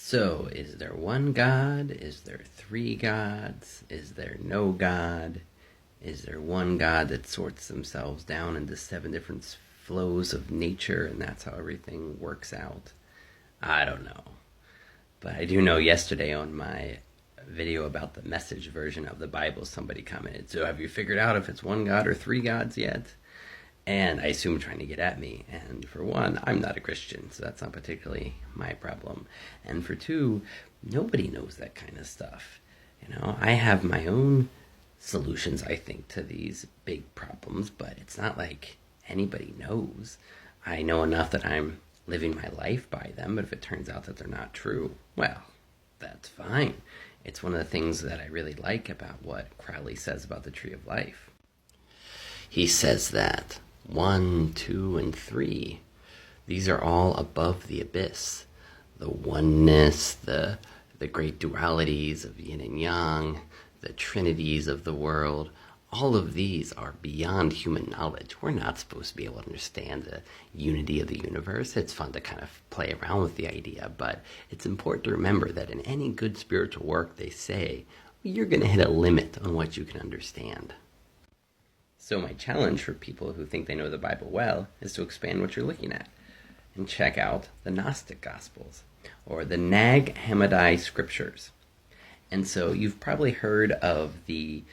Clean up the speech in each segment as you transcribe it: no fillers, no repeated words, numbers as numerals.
So, is there one God? Is there three gods? Is there no God? Is there one God that sorts themselves down into seven different flows of nature and that's how everything works out? I don't know. But I do know yesterday on my video about the message version of the Bible, somebody commented, "So have you figured out if it's one God or three gods yet?" And I assume trying to get at me. And for one, I'm not a Christian, so that's not particularly my problem. And for two, nobody knows that kind of stuff. I have my own solutions, I think, to these big problems, but it's not like anybody knows. I know enough that I'm living my life by them, but if it turns out that they're not true, well, that's fine. It's one of the things that I really like about what Crowley says about the tree of life. He says that 1, 2, and 3, these are all above the abyss. The oneness, the great dualities of yin and yang, the trinities of the world, all of these are beyond human knowledge. We're not supposed to be able to understand the unity of the universe. It's fun to kind of play around with the idea, but it's important to remember that in any good spiritual work, they say, you're going to hit a limit on what you can understand. So my challenge for people who think they know the Bible well is to expand what you're looking at and check out the Gnostic Gospels or the Nag Hammadi Scriptures. And so you've probably heard of the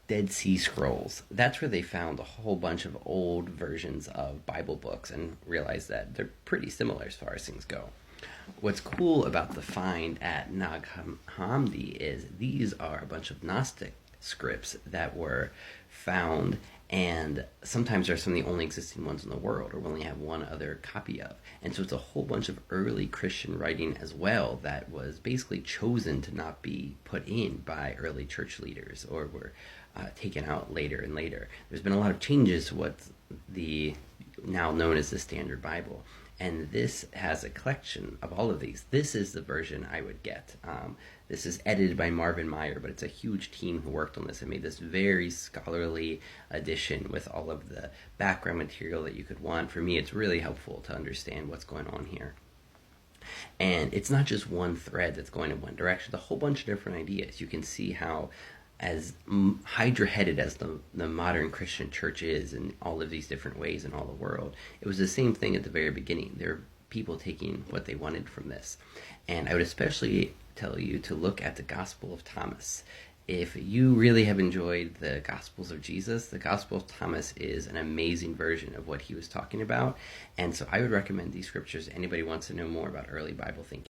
Dead Sea Scrolls. That's where they found a whole bunch of old versions of Bible books and realized that they're pretty similar as far as things go. What's cool about the find at Nag Hammadi is these are a bunch of Gnostic scripts that were found, and sometimes they're some of the only existing ones in the world, or we only have one other copy of. And so it's a whole bunch of early Christian writing as well that was basically chosen to not be put in by early church leaders or were taken out later and later. There's been a lot of changes to what's the now known as the Standard Bible. And this has a collection of all of these. This is the version I would get. This is edited by Marvin Meyer, but it's a huge team who worked on this and made this very scholarly edition with all of the background material that you could want. For me, it's really helpful to understand what's going on here. And it's not just one thread that's going in one direction. It's a whole bunch of different ideas. You can see how as hydra-headed as the modern Christian church is in all of these different ways in all the world, it was the same thing at the very beginning. There are people taking what they wanted from this. And I would especially tell you to look at the Gospel of Thomas. If you really have enjoyed the Gospels of Jesus, the Gospel of Thomas is an amazing version of what he was talking about. And so I would recommend these scriptures to anybody who wants to know more about early Bible thinking.